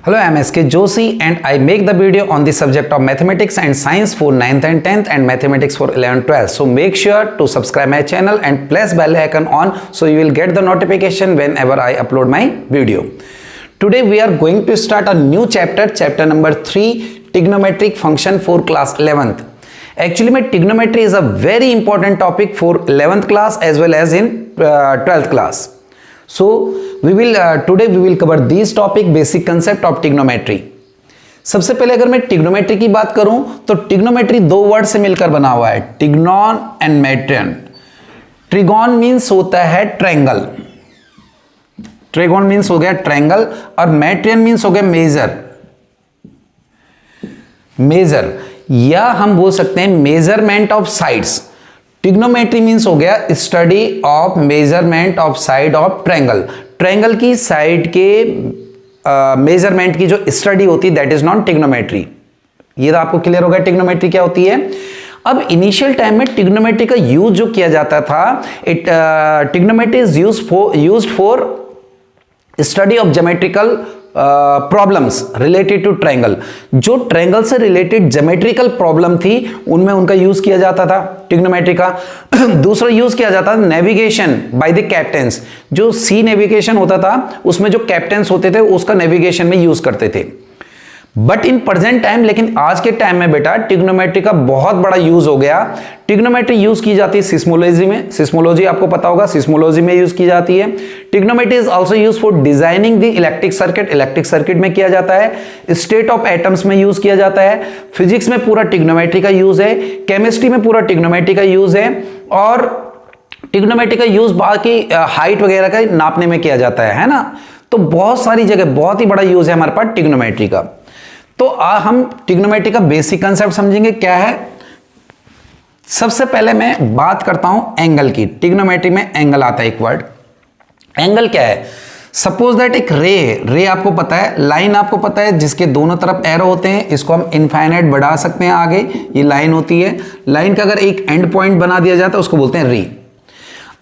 Hello, I am SK Joshi and I make the video on the subject of mathematics and science for 9th and 10th and mathematics for 11th 12th. So make sure to subscribe my channel and press bell icon on so you will get the notification whenever I upload my video. Today we are going to start a new chapter number 3, trigonometric function for class 11th. Actually trigonometry is a very important topic for 11th class as well as in 12th class. So today we will cover these topic, basic concept of trigonometry. सबसे पहले अगर मैं trigonometry की बात करूं तो trigonometry दो word से मिलकर बना हुआ है, ट्रिग्नोन एंड मेट्रियन. ट्रिगोन मींस होता है ट्रायंगल, ट्रिगोन मींस हो गया ट्रायंगल और मेट्रियन मींस हो गया मेजर. मेजर या हम बोल सकते हैं measurement of sides. Trigonometry means हो गया study of measurement of side of triangle. Triangle की साइड के मेजरमेंट की जो स्टडी होती है दैट इज नॉन ट्रिग्नोमेट्री. ये तो आपको क्लियर होगा ट्रिग्नोमेट्री क्या होती है. अब इनिशियल टाइम में ट्रिग्नोमेट्री का यूज जो किया जाता था, trigonometry is used for study of geometrical problems related to triangle. जो ट्रायंगल से रिलेटेड ज्योमेट्रिकल प्रॉब्लम थी उनमें उनका यूज किया जाता था ट्रिग्नोमेट्री का. दूसरा यूज किया जाता था नेविगेशन बाय द कैप्टन्स. जो सी नेविगेशन होता था उसमें जो कैप्टन्स होते थे उसका नेविगेशन में यूज करते थे. बट इन प्रेजेंट टाइम, लेकिन आज के टाइम में बेटा ट्रिग्नोमेट्री का बहुत बड़ा यूज हो गया. ट्रिग्नोमेट्री यूज की जाती है सिस्मोलॉजी में. सिस्मोलॉजी आपको पता होगा, सिस्मोलॉजी में यूज की जाती है. Trigonometry is also use for designing the electric circuit. Electric circuit में किया जाता है. स्टेट ऑफ एटम्स में यूज किया जाता है. फिजिक्स में पूरा ट्रिग्नोमेट्री का यूज है. केमिस्ट्री में पूरा ट्रिग्नोमेट्री का यूज है. और ट्रिग्नोमेट्री का यूज बाकी हाइट वगैरह का नापने में किया जाता है ना. तो बहुत सारी जगह बहुत ही बड़ा यूज है हमारे पास ट्रिग्नोमेट्री का. तो हम ट्रिग्नोमेट्री का बेसिक कंसेप्ट समझेंगे क्या है. सबसे पहले मैं बात करता हूं एंगल की. ट्रिग्नोमेट्री में एंगल आता है एक वर्ड. एंगल क्या है? सपोज दैट एक रे आपको पता है, लाइन आपको पता है जिसके दोनों तरफ एरो होते हैं. इसको हम इनफाइनाइट बढ़ा सकते हैं आगे. ये लाइन होती है. लाइन का अगर एक एंड पॉइंट बना दिया जाता है उसको बोलते हैं रे.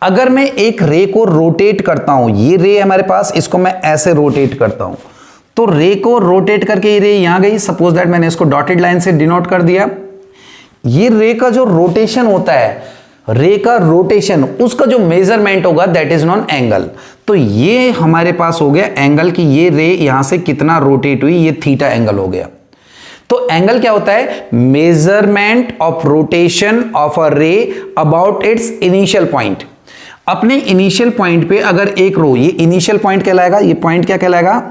अगर मैं एक रे को रोटेट करता हूं, ये रे हमारे पास, इसको मैं ऐसे रोटेट करता हूं तो रे को रोटेट करके ये रे यहां गई. सपोज दैट मैंने इसको डॉटेड लाइन से डिनोट कर दिया. ये रे का जो रोटेशन होता है, रे का रोटेशन, उसका जो मेजरमेंट होगा दैट इज नॉन एंगल. तो ये हमारे पास हो गया एंगल की ये रे यहां से कितना रोटेट हुई, ये थीटा एंगल हो गया. तो एंगल क्या होता है? Measurement of rotation of a ray about its initial point. अपने इनिशियल पॉइंट पे अगर एक रो, ये इनिशियल पॉइंट कहलाएगा. ये पॉइंट क्या कहलाएगा?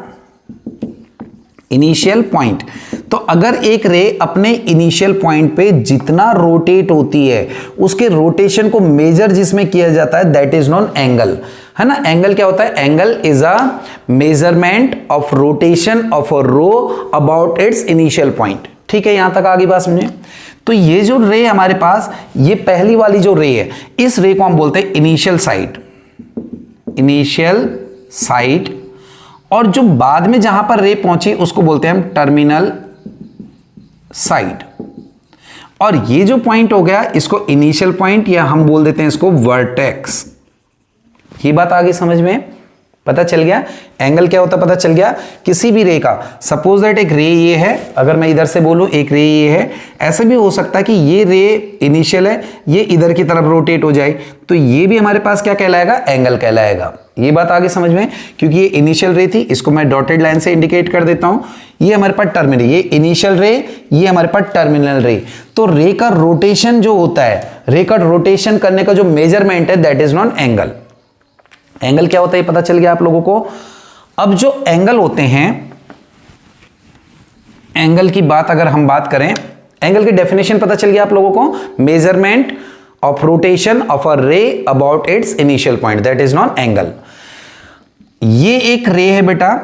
Initial point. तो अगर एक रे अपने इनिशियल पॉइंट पे जितना रोटेट होती है उसके रोटेशन को मेजर जिसमें किया जाता है दैट इज नॉन एंगल, है ना. एंगल क्या होता है? Angle is a measurement of rotation of a ray about its initial point. ठीक है, यहां तक आगे बात समझिए. तो ये जो रे हमारे पास, ये पहली वाली जो रे है, इस रे को हम बोलते हैं इनिशियल साइड. Initial side. और जो बाद में जहां पर रे पहुंची उसको बोलते हैं हम टर्मिनल साइड. और ये जो पॉइंट हो गया इसको इनिशियल पॉइंट या हम बोल देते हैं इसको वर्टेक्स. ये बात आगे समझ में पता चल गया. एंगल क्या होता है पता चल गया. किसी भी रे का, सपोज दैट एक रे ये है, अगर मैं इधर से बोलूं एक रे ये है, ऐसे भी हो सकता है कि ये रे इनिशियल है, ये इधर की तरफ रोटेट हो जाए, तो ये भी हमारे पास क्या कहलाएगा? एंगल कहलाएगा. ये बात आगे समझ में, क्योंकि ये इनिशियल रे थी, इसको मैं डॉटेड लाइन से इंडिकेट कर देता हूं. ये हमारे पास टर्मिनल, ये इनिशियल रे, ये हमारे पास टर्मिनल रे. तो रे का रोटेशन जो होता है, रे का रोटेशन करने का जो मेजरमेंट है that is known angle. Angle क्या होता है पता चल गया आप लोगों को. अब जो एंगल होते हैं, एंगल की बात अगर हम बात करें, एंगल की डेफिनेशन पता चल गया आप लोगों को. Measurement of rotation of a ray about its initial point that is known angle. ये एक रे है बेटा.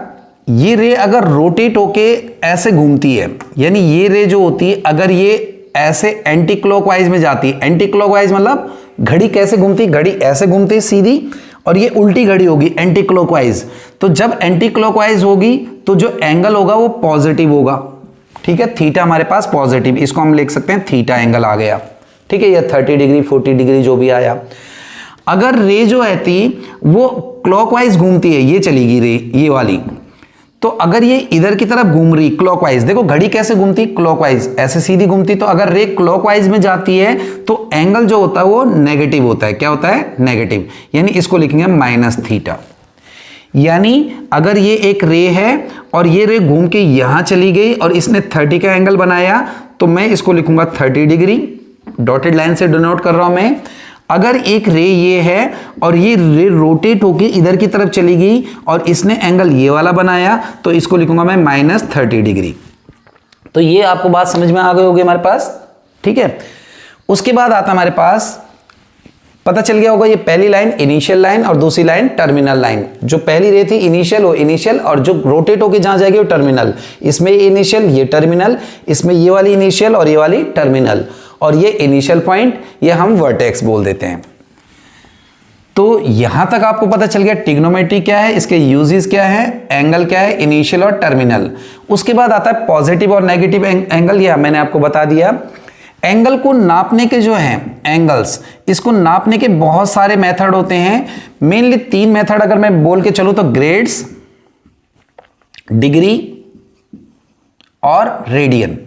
ये रे अगर रोटेट होके ऐसे घूमती है, यानी ये रे जो होती है अगर ये ऐसे एंटी क्लॉकवाइज में जाती है, एंटी क्लॉकवाइज मतलब घड़ी कैसे घूमती, घड़ी ऐसे घूमती सीधी, और ये उल्टी घड़ी होगी एंटी क्लॉकवाइज. तो जब एंटी क्लॉकवाइज होगी तो जो एंगल होगा वो पॉजिटिव होगा. ठीक है, थीटा हमारे पास पॉजिटिव, इसको हम लिख सकते हैं थीटा एंगल आ गया. ठीक है, ये 30 डिग्री 40 डिग्री जो भी आया. अगर रे जो है वो क्लॉकवाइज घूमती है, ये चलेगी रे ये वाली, तो अगर ये इधर की तरफ घूम रही क्लॉकवाइज, देखो घड़ी कैसे घूमती, क्लॉकवाइज, ऐसे सीधी घूमती, तो अगर रे क्लॉकवाइज में जाती है तो एंगल जो होता है वो नेगेटिव होता है। क्या होता है? नेगेटिव। यानी इसको लिखेंगे माइनस थीटा। यानी अगर ये एक रे है और ये रे घूम के यहां चली गई और इसने 30 का एंगल बनाया, तो मैं इसको लिखूंगा 30 डिग्री, डॉटेड लाइन से डिनोट कर रहा हूं मैं। अगर एक रे ये है और ये रे रोटेट होके इधर की तरफ चली गई और इसने एंगल ये वाला बनाया, तो इसको लिखूंगा मैं माइनस 30 डिग्री। तो ये आपको बात समझ में आ गई होगी हमारे पास, ठीक है। उसके बाद आता हमारे पास, पता चल गया होगा ये पहली लाइन इनिशियल लाइन और दूसरी लाइन टर्मिनल लाइन। जो पहली रे थी इनिशियल, वो इनिशियल, और जो रोटेट होके जहां जाएगी वो टर्मिनल। इसमें ये इनिशियल, ये टर्मिनल, इसमें ये वाली इनिशियल और ये वाली टर्मिनल, और ये इनिशियल पॉइंट, ये हम वर्टेक्स बोल देते हैं। तो यहां तक आपको पता चल गया ट्रिग्नोमेट्री क्या है, इसके यूजेस क्या है, एंगल क्या है, इनिशियल और टर्मिनल। उसके बाद आता है पॉजिटिव और नेगेटिव एंगल, यह मैंने आपको बता दिया। एंगल को नापने के जो हैं एंगल्स, इसको नापने के बहुत सारे मेथड होते हैं। मेनली 3 मेथड अगर मैं बोल के चलूं तो ग्रेड्स, डिग्री और रेडियन,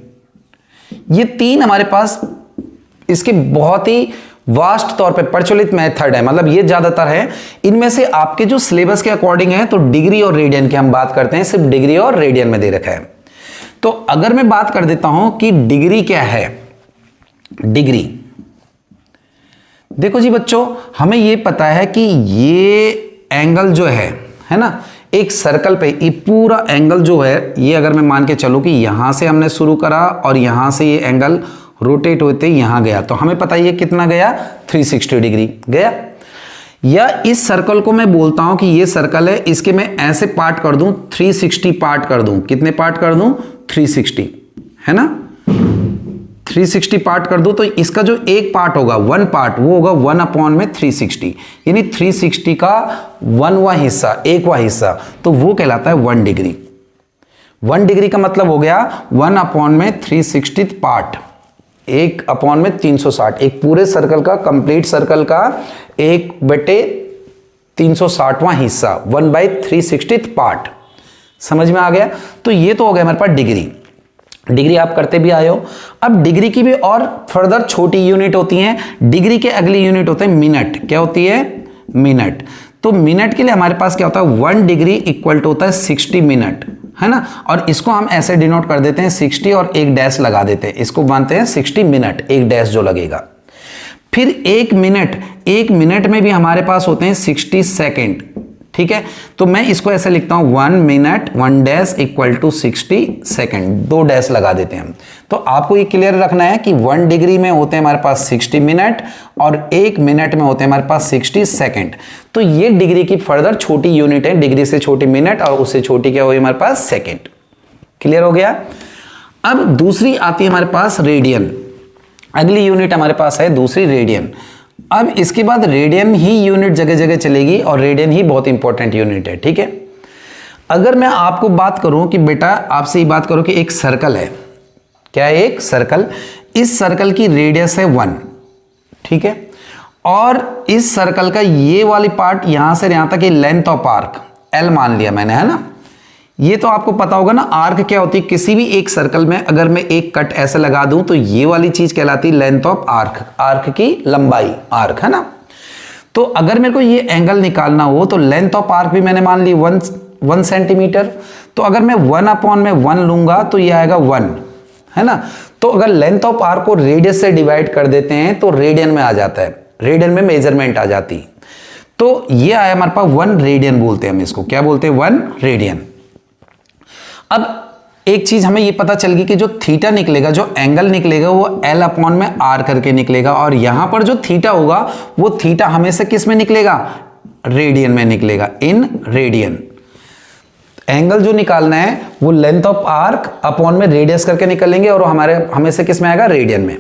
ये 3 हमारे पास इसके बहुत ही वास्ट तौर पे प्रचलित मेथड है, मतलब ये ज्यादातर है। इनमें से आपके जो सिलेबस के अकॉर्डिंग है तो डिग्री और रेडियन की हम बात करते हैं, सिर्फ डिग्री और रेडियन में दे रखा है। तो अगर मैं बात कर देता हूं कि डिग्री क्या है, डिग्री, देखो जी बच्चों, हमें ये पता है कि ये एंगल जो है ना, एक सर्कल पे ये पूरा एंगल जो है, ये अगर मैं मान के चलूं कि यहां से हमने शुरू करा और यहां से ये एंगल रोटेट होते यहां गया, तो हमें पता है ये कितना गया, 360 डिग्री गया। या इस सर्कल को मैं बोलता हूं कि ये सर्कल है, इसके मैं ऐसे पार्ट कर दूं, 360 पार्ट कर दूं। कितने पार्ट कर दूं? 360, है ना, 360 पार्ट कर दूं, तो इसका जो एक पार्ट होगा, 1 पार्ट, वो होगा 1/360, यानी 360 का 1वां हिस्सा, 1वां हिस्सा, तो वो कहलाता है 1 डिग्री। 1 डिग्री का मतलब हो गया 1/360 पार्ट, 1/360, एक पूरे सर्कल का, कंप्लीट सर्कल का 1/360वां हिस्सा, 1/360 पार्ट। समझ में आ गया? तो ये तो हो गया हमारे पास डिग्री। डिग्री आप करते भी आए हो। अब डिग्री की भी और फर्दर छोटी यूनिट होती हैं। डिग्री के अगली यूनिट होते हैं मिनट। क्या होती है? मिनट। तो मिनट के लिए हमारे पास क्या होता है, 1 डिग्री इक्वल टू होता है 60 मिनट, है ना। और इसको हम ऐसे डिनोट कर देते हैं 60 और एक डैश लगा देते हैं, इसको मानते हैं 60 मिनट, एक डैश जो लगेगा। फिर 1 मिनट में भी हमारे पास होते हैं 60 सेकेंड, ठीक है। तो मैं इसको ऐसे लिखता हूं 1 minute 1 dash equal to 60 second, 2 dash लगा देते हैं हम। तो आपको ये क्लियर रखना है कि 1 डिग्री में होते हैं हमारे पास 60 मिनट और 1 मिनट में होते हैं हमारे पास 60 सेकेंड। तो ये डिग्री की फर्दर छोटी यूनिट है, डिग्री से छोटी मिनट और उससे छोटी क्या हुई हमारे पास, सेकेंड। क्लियर हो गया? अब दूसरी आती है हमारे पास रेडियन। अगली यूनिट हमारे पास है दूसरी रेडियन। अब इसके बाद रेडियन ही यूनिट जगह जगह चलेगी और रेडियन ही बहुत इंपॉर्टेंट यूनिट है, ठीक है। अगर मैं आपको बात करूं कि बेटा, आपसे ये बात करूं कि एक सर्कल है, क्या है, एक सर्कल, इस सर्कल की रेडियस है 1, ठीक है, और इस सर्कल का ये वाली पार्ट यहां से यहां तक, ये लेंथ ऑफ आर्क L मान लिया मैंने, है ना। ये तो आपको पता होगा ना, आर्क क्या होती है, किसी भी एक सर्कल में अगर मैं एक कट ऐसे लगा दूं तो ये वाली चीज कहलाती है लेंथ ऑफ आर्क, आर्क की लंबाई, आर्क, है ना। तो अगर मेरे को ये एंगल निकालना हो तो लेंथ ऑफ आर्क भी मैंने मान ली 1 सेंटीमीटर। तो अगर मैं 1/1 लूंगा तो ये आएगा 1, है ना। तो अगर लेंथ ऑफ आर्क को रेडियस से डिवाइड कर देते हैं तो रेडियन में आ जाता है, रेडियन में मेजरमेंट आ जाती। तो ये आया हमारे पास 1 रेडियन, बोलते हैं हम इसको, क्या बोलते हैं, 1 रेडियन। अब एक चीज हमें ये पता चल गई कि जो थीटा निकलेगा, जो एंगल निकलेगा, वो L/r करके निकलेगा, और यहां पर जो थीटा होगा वो थीटा हमेशा किस में निकलेगा, रेडियन में निकलेगा, इन रेडियन। एंगल जो निकालना है वो लेंथ ऑफ आर्क अपॉन में रेडियस करके निकलेंगे और हमारे हमेशा किस में आएगा, रेडियन में।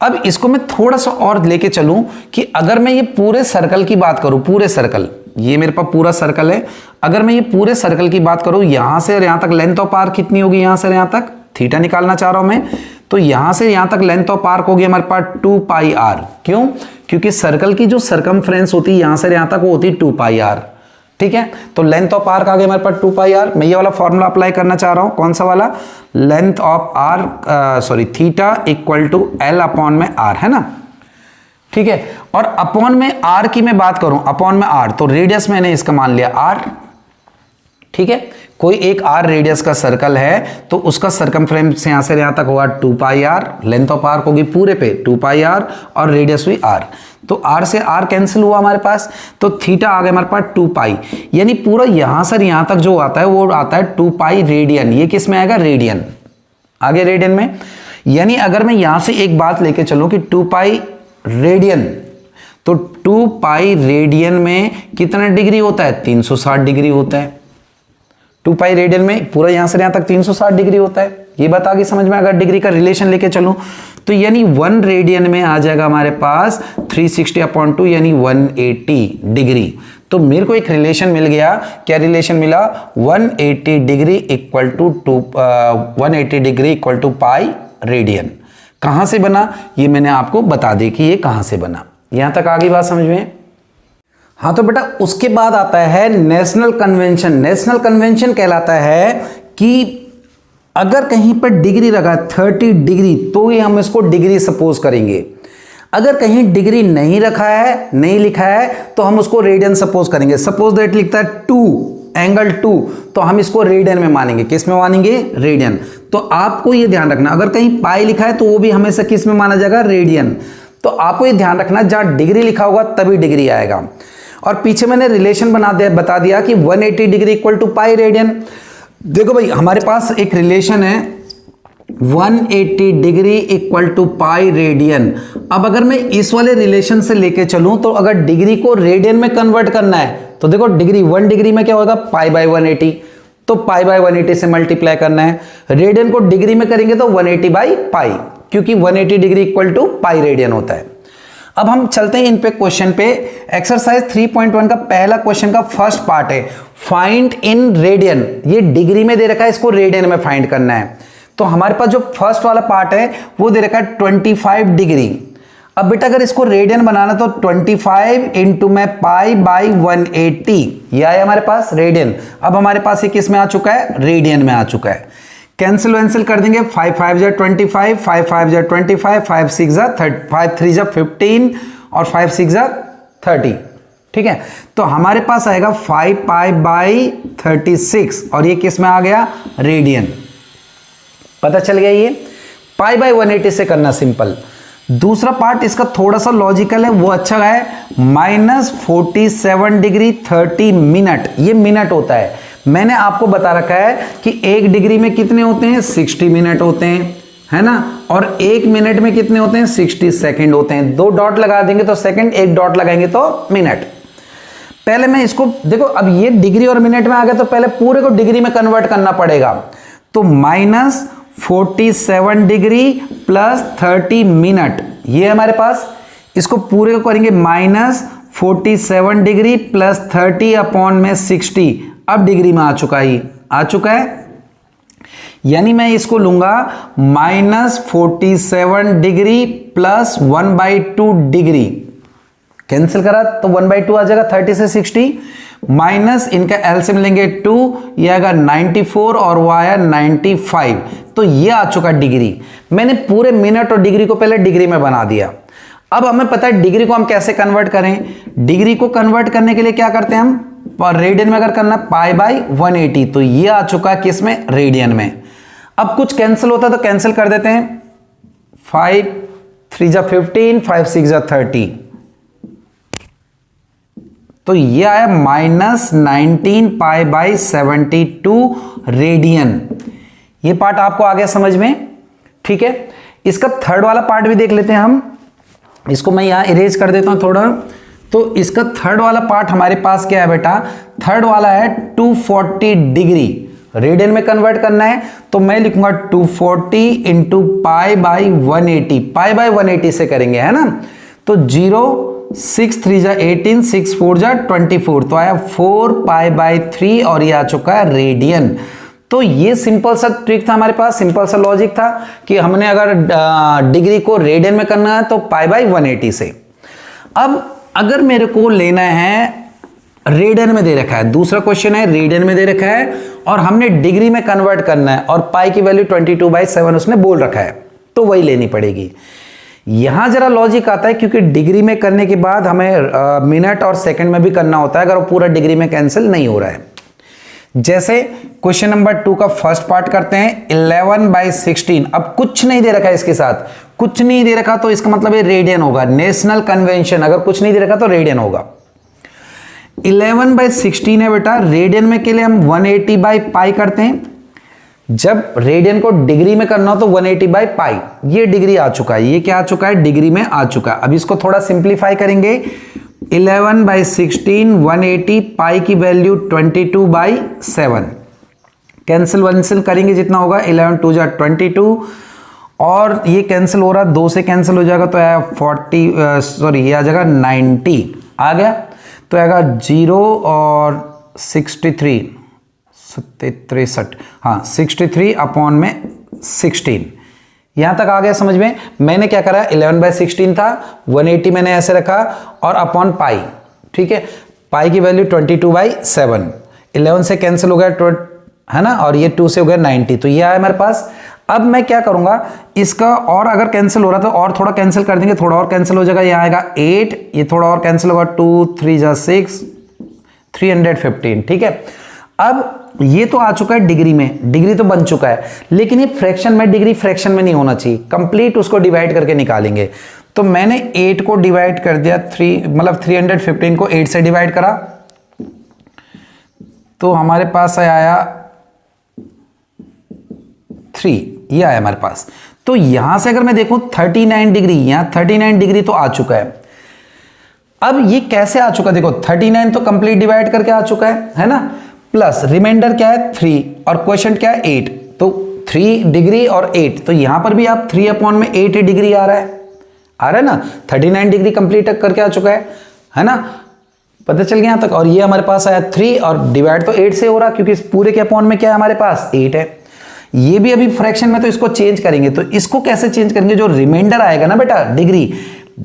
अब इसको मैं थोड़ा सा और लेके चलूं कि अगर मैं ये पूरे सर्कल की बात करूं, पूरे सर्कल, ये मेरे पास पूरा सर्कल है, अगर मैं ये पूरे सर्कल की बात करूं, यहां से और यहां तक लेंथ ऑफ आर्क कितनी होगी, यहां से यहां तक, थीटा निकालना चाह रहा हूं मैं, तो यहां से यहां तक लेंथ ऑफ आर्क होगी हमारे पास 2πr। क्यों? क्योंकि सर्कल की जो सरकमफ्रेंस होती है यहां से यहां तक वो होती है 2πr, ठीक है, तो लेंथ ऑफ आर्क आ गया हमारे पास 2 पाई आर। मैं ये वाला फॉर्मूला अप्लाई करना चाह रहा हूं, कौन सा वाला, length of R theta equal to L upon में आर, है ना, ठीक है। और अपॉन में आर की मैं बात करूं, अपॉन में आर, तो रेडियस मैंने इसका मान लिया आर, ठीक है। कोई एक आर रेडियस का सर्कल है तो उसका सरकमफ्रेंस यहां से यहां तक होगा 2 पाई आर, लेंथ ऑफ आर्क होगी पूरे पे 2 पाई आर और रेडियस हुई आर, तो आर से आर कैंसिल हुआ हमारे पास, तो थीटा आ गया हमारे पास 2 पाई, यानी पूरा यहां से यहां तक जो आता है वो आता है 2 पाई रेडियन। ये किस में आएगा, रेडियन, आगे रेडियन में। यानी अगर मैं यहां से एक बात लेके चलूं कि 2 पाई रेडियन, तो 2 पाई रेडियन में कितना डिग्री होता है, 360 डिग्री होता है। 2 पाई रेडियन में पूरा यहां से यहां तक 360 डिग्री होता है। ये बात आ गई समझ में। अगर डिग्री का रिलेशन लेके चलूं तो यानी 1 रेडियन में आ जाएगा हमारे पास 360/2 यानी 180 डिग्री। तो मेरे को एक रिलेशन मिल गया, क्या रिलेशन मिला, 180 degree equal to 180 degree equal to pi radian. कहां से बना ये मैंने आपको बता दी कि ये कहां से बना। यहां तक आ गई बात समझ में। हाँ तो बेटा उसके बाद आता है नेशनल कन्वेंशन। नेशनल कन्वेंशन कहलाता है कि अगर कहीं पर डिग्री लगा 30 डिग्री तो ही हम इसको डिग्री सपोज करेंगे। अगर कहीं डिग्री नहीं रखा है, नहीं लिखा है, तो हम उसको रेडियन सपोज करेंगे। सपोज दैट लिखता है 2 एंगल 2 तो हम इसको रेडियन में मानेंगे। किस में मानेंगे, रेडियन। तो आपको ये ध्यान रखना, अगर कहीं पाई लिखा है तो वो भी हमेशा किस में माना जाएगा, रेडियन। तो आपको ये ध्यान रखना जहां डिग्री लिखा होगा तभी डिग्री आएगा। और पीछे मैंने रिलेशन बता दिया कि 180 degree equal to pi radian. देखो भाई हमारे पास एक रिलेशन है 180 degree equal to pi radian. अब अगर मैं इस वाले रिलेशन से लेके चलूं तो अगर डिग्री को रेडियन में कन्वर्ट करना है तो देखो डिग्री 1 डिग्री में क्या होगा, पाई बाय 180, तो पाई बाय 180 से मल्टीप्लाई करना है। रेडियन को डिग्री में करेंगे तो 180 बाई पाई, क्योंकि 180 degree equal to pi radian होता है। अब हम चलते हैं इन पे क्वेश्चन पे। एक्सरसाइज 3.1 का पहला क्वेश्चन का फर्स्ट पार्ट है फाइंड इन रेडियन। ये डिग्री में दे रखा है, इसको रेडियन में फाइंड करना है। तो हमारे पास जो फर्स्ट वाला पार्ट है वो दे रखा है 25 डिग्री। अब बेटा अगर इसको रेडियन बनाना तो 25 इंटू में पाई बाई 180, यह है हमारे पास रेडियन। अब हमारे पास ये किस में आ चुका है, रेडियन में आ चुका है। कैंसिल वैंसिल कर देंगे, 5 5 जा 25, 5 5 जा 25, 5 6 जा 30, 5 3 जा 15 और 5 6 जा 30, ठीक है। तो हमारे पास आएगा 5 पाई बाई 36 और ये किस में आ गया, रेडियन। पता चल गया। ये पाई बाई 180 से करना सिंपल। दूसरा पार्ट इसका थोड़ा सा लॉजिकल है, वो अच्छा है, -47 डिग्री 30 मिनट। ये मिनट होता है। मैंने आपको बता रखा है कि 1 डिग्री में कितने होते हैं, 60 मिनट होते हैं, है ना। और 1 मिनट में कितने होते हैं, 60 सेकंड होते हैं। 2 डॉट लगा देंगे तो सेकंड, 1 डॉट लगाएंगे तो मिनट। पहले मैं इसको देखो, अब ये डिग्री और मिनट में आ गया तो पहले पूरे को डिग्री में कन्वर्ट करना पड़ेगा। तो -47 डिग्री प्लस 30 मिनट, ये हमारे पास, इसको पूरे को करेंगे -47 डिग्री प्लस 30 अपॉन में 60। अब डिग्री में आ चुका है, आ चुका है। यानी मैं इसको लूंगा -47 डिग्री प्लस 1/2 डिग्री। कैंसिल करा तो 1/2 आ जाएगा 30 से 60, माइनस इनका एलसीएम लेंगे 2, ये आएगा 94 और वो आया 95। तो ये आ चुका डिग्री। मैंने पूरे मिनट और डिग्री को पहले डिग्री में बना दिया। अब हमें पता है डिग्री को हम कैसे कन्वर्ट करें। डिग्री को कन्वर्ट करने के लिए क्या करते हैं हम, रेडियन में अगर करना पाई बाई 180, तो ये आ चुका है किसमें, रेडियन में। अब कुछ कैंसिल होता है तो कैंसिल कर देते हैं, 5 3 जा 15, 5 6 जा 30, तो ये आया -19 पाई बाई 72 रेडियन। ये पार्ट आपको आ गया समझ में, ठीक है। इसका थर्ड वाला पार्ट भी देख लेते हैं हम। इसको मैं यहां इरेज कर देता हूं थोड़ा। तो इसका थर्ड वाला पार्ट हमारे पास क्या है बेटा, थर्ड वाला है 240 डिग्री। रेडियन में कन्वर्ट करना है तो मैं लिखूंगा 240 into pi by 180, pi by 180 से करेंगे, है ना। तो 0 6 3 जा 18, 6 4 जा 24, तो आया 4 पाई बाई 3 और ये आ चुका है रेडियन। तो ये सिंपल सा ट्रिक था हमारे पास, सिंपल सा लॉजिक था कि हमने अगर डिग्री को रेडियन में करना है तो पाई बाई 180 से। अब अगर मेरे को लेना है रेडियन में दे रखा है, दूसरा क्वेश्चन है रेडियन में दे रखा है और हमने डिग्री में कन्वर्ट करना है और पाई की वैल्यू 22/7 उसने बोल रखा है, तो वही लेनी पड़ेगी। यहां जरा लॉजिक आता है क्योंकि डिग्री में करने के बाद हमें मिनट और सेकंड में भी करना होता है अगर वो पूरा डिग्री में कैंसिल नहीं हो रहा है। जैसे क्वेश्चन नंबर 2 का फर्स्ट पार्ट करते हैं, 11/16। अब कुछ नहीं दे रखा है, इसके साथ कुछ नहीं दे रखा तो इसका मतलब ये रेडियन होगा, नेशनल कन्वेंशन। अगर कुछ नहीं दे रखा तो रेडियन होगा। 11/16 है बेटा, रेडियन में के लिए हम 180/पाई करते हैं। जब रेडियन को डिग्री में करना हो तो 180/पाई, ये डिग्री आ चुका है, ये क्या आ चुका है, डिग्री में आ चुका है। अब इसको थोड़ा सिंप्लीफाई करेंगे, 11/16 180, पाई की वैल्यू 22/7, कैंसिल वंसिल करेंगे जितना होगा 11 2 जा 22 और ये कैंसिल हो रहा, 2 से कैंसिल हो जाएगा तो आया 40, ये आ जाएगा 90 आ गया, तो आएगा 0 और 63 हाँ 63/16। यहां तक आ गया समझ में। मैंने क्या करा, 11/16 था, 180 मैंने ऐसे रखा और अपॉन पाई, ठीक है, पाई की वैल्यू 22/7, 11 से कैंसिल हो गया है ना, और ये 2 से हो गया 90, तो ये आया मेरे पास। अब मैं क्या करूंगा, इसका और अगर कैंसिल हो रहा तो और थोड़ा कैंसिल कर देंगे, थोड़ा और कैंसिल हो जाएगा, ये आएगा 8, ये थोड़ा और कैंसिल होगा, 2 3 जा 6, 315, ठीक है। अब ये तो आ चुका है डिग्री में, डिग्री तो बन चुका है, लेकिन ये फ्रैक्शन में, डिग्री फ्रैक्शन में नहीं होना चाहिए, कंप्लीट उसको डिवाइड करके निकालेंगे। तो मैंने 8 को डिवाइड कर दिया, 315 को 8 से डिवाइड करा, तो हमारे पास आया 3, ये आया हमारे पास। तो यहां से अगर मैं देखूं 39 डिग्री, यहां 39 डिग्री तो आ चुका है। अब ये कैसे आ चुका, देखो 39 तो कंप्लीट डिवाइड करके आ चुका है ना, प्लस रिमाइंडर क्या है 3 और क्वेश्चन क्या है 8, तो 3 डिग्री और 8, तो यहां पर भी आप 3/8 डिग्री आ रहा है ना, 39 डिग्री कंप्लीट करके आ चुका है ना, पता चल गया यहां तक। और ये हमारे पास आया 3 और डिवाइड तो 8 से हो रहा क्योंकि इस पूरे के अपॉन में क्या है हमारे पास 8 है। ये भी अभी फ्रैक्शन में, तो इसको चेंज करेंगे, तो इसको कैसे चेंज करेंगे, जो रिमाइंडर आएगा ना बेटा, डिग्री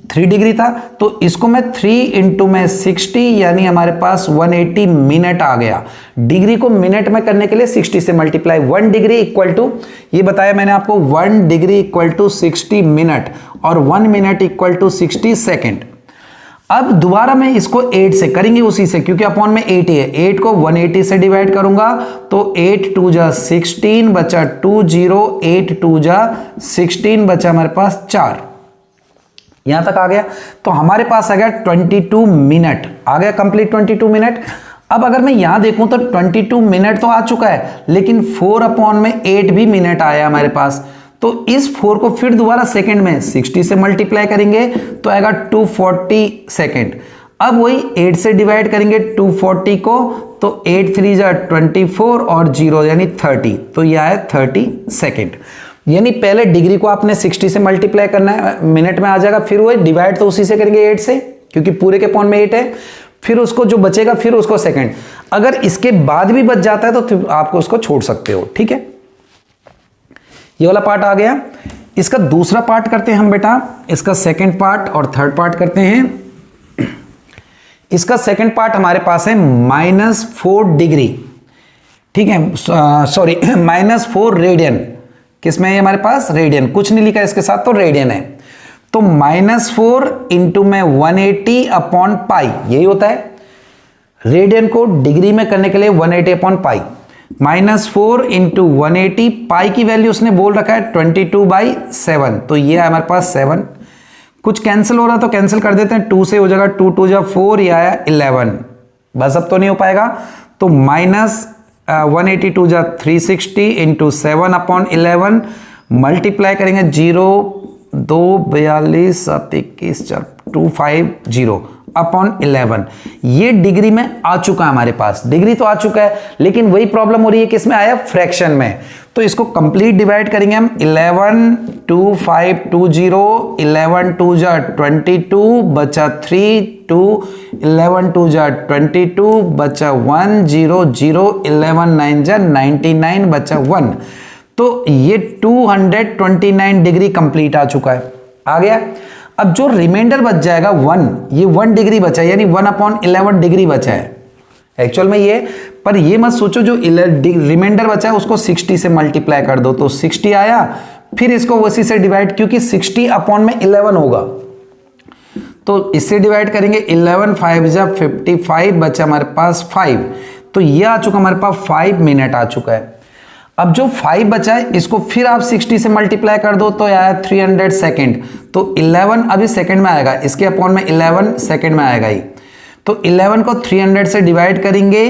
3 डिग्री था तो इसको मैं 3 इंटू में 60 यानी हमारे पास 180 मिनट आ गया। डिग्री को मिनट में करने के लिए 60 से मल्टीप्लाई, 1 डिग्री इक्वल टू, ये बताया मैंने आपको, 1 डिग्री इक्वल टू 60 मिनट और 1 मिनट इक्वल टू 60 सेकेंड। अब दोबारा मैं इसको 8 से करेंगे, उसी से, क्योंकि अपॉन में 8 है, 8 को 180 से डिवाइड करूंगा तो 8 2 जा 16 बचा 20, 8 2 जा 16 बचा हमारे पास 4, यहां तक आ गया। तो हमारे पास आ गया 22 मिनट आ गया, कंप्लीट 22 मिनट। अब अगर मैं यहां देखूं तो 22 मिनट तो आ चुका है, लेकिन 4/8 भी मिनट आया हमारे पास, तो इस 4 को फिर दोबारा सेकंड में 60 से मल्टीप्लाई करेंगे तो आएगा 240 सेकंड। अब वही 8 से डिवाइड करेंगे 240 को, तो 8 3 जा 24 और 0 यानी 30, तो यह है 30 सेकंड। यानी पहले डिग्री को आपने 60 से मल्टीप्लाई करना है, मिनट में आ जाएगा, फिर वही डिवाइड तो उसी से करेंगे 8 से, क्योंकि पूरे के अपॉन में 8 है, फिर उसको जो बचेगा फिर उसको सेकंड। अगर इसके बाद भी बच जाता है तो आपको उसको छोड़ सकते हो, ठीक है। ये वाला पार्ट आ गया। इसका दूसरा पार्ट करते हैं हम बेटा, इसका सेकंड पार्ट और थर्ड पार्ट करते हैं। इसका सेकंड पार्ट हमारे पास है -4 डिग्री, ठीक है, सॉरी -4 रेडियन। किसमें है हमारे पास, रेडियन, कुछ नहीं लिखा इसके साथ तो रेडियन है। तो -4 इंटू में 180/पाई, यही होता है। रेडियन को डिग्री में करने के लिए 180/पाई, -4 इंटू 180, पाई की वैल्यू उसने बोल रखा है 22/7, तो ये है हमारे पास 7। कुछ कैंसिल हो रहा तो कैंसिल कर देते हैं, 2 से हो जाएगा, 2 2 जा 4, ये आया 11, बस अब तो नहीं हो पाएगा, तो -182 जा 360 इंटू 7/11 मल्टीप्लाई करेंगे, 0 2 42 7 21 4 250/11। ये डिग्री में आ चुका है हमारे पास, डिग्री तो आ चुका है, लेकिन वही प्रॉब्लम हो रही है किसमें आया, फ्रैक्शन में। तो इसको कंप्लीट डिवाइड करेंगे हम, 11 2 5 2 0, 11 2 जा 22 बचा 3 2, 11 2 जा 22 बचा 1 0 0, 11 9 जा 99 बचा 1। तो ये 229 डिग्री कंप्लीट आ चुका है, आ गया। अब जो रिमाइंडर बच जाएगा 1, ये 1 डिग्री बचा है, यानी 1/11 डिग्री बचा है, एक्चुअल में ये, पर ये मत सोचो जो रिमाइंडर बचा है उसको 60 से मल्टीप्लाई कर दो तो 60 आया, फिर इसको उसी से डिवाइड, क्योंकि 60 अपॉन में 11 होगा तो इससे डिवाइड करेंगे। 11 5 जा 55 बचा हमारे पास 5, तो ये आ चुका हमारे पास 5 मिनट आ चुका है। अब जो 5 बचा है इसको फिर आप 60 से मल्टीप्लाई कर दो तो आया 300 सेकेंड, तो 11 अभी सेकेंड में आएगा, इसके अपॉन में 11 सेकेंड में आएगा ही, तो 11 को 300 से डिवाइड करेंगे,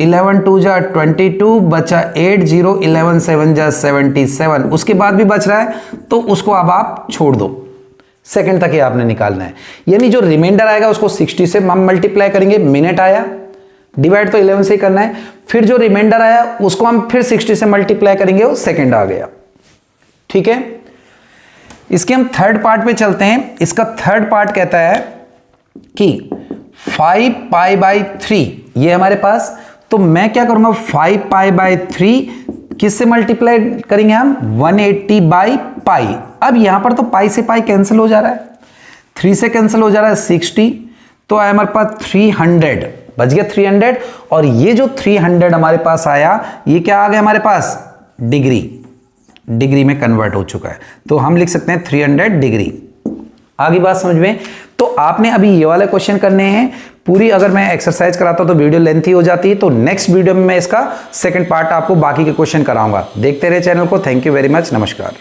11 2 जा 22 बचा 8 0, 11 7 जा 77, उसके बाद भी बच रहा है तो उसको अब आप छोड़ दो, सेकंड तक ही आपने निकालना है। यानी जो रिमाइंडर आएगा उसको 60 से हम मल्टीप्लाई करेंगे, मिनट आया, डिवाइड तो 11 से ही करना है, फिर जो रिमाइंडर आया उसको हम फिर 60 से मल्टीप्लाई करेंगे, वो सेकंड आ गया। ठीक है, इसके हम थर्ड पार्ट पे चलते हैं। इसका थर्ड पार्ट कहता है कि 5 पाई बाई 3 ये हमारे पास, तो मैं क्या करूंगा 5 पाई बाई 3 किससे मल्टीप्लाई करेंगे हम 180 बाई पाई। अब यहां पर तो पाई से पाई कैंसिल हो जा रहा है, 3 से कैंसिल हो जा रहा है 60, तो आया हमारे पास 300, बच गया 300, और ये जो 300 हमारे पास आया ये क्या आ गया हमारे पास डिग्री में कन्वर्ट हो चुका है, तो हम लिख सकते हैं 300 डिग्री। आगे बात समझ में, तो आपने अभी ये वाले क्वेश्चन करने हैं पूरी। अगर मैं एक्सरसाइज कराता तो वीडियो लेंथी हो जाती है, तो नेक्स्ट वीडियो में मैं इसका सेकंड पार्ट आपको बाकी के क्वेश्चन कराऊंगा। देखते रहे चैनल को। थैंक यू वेरी मच, नमस्कार।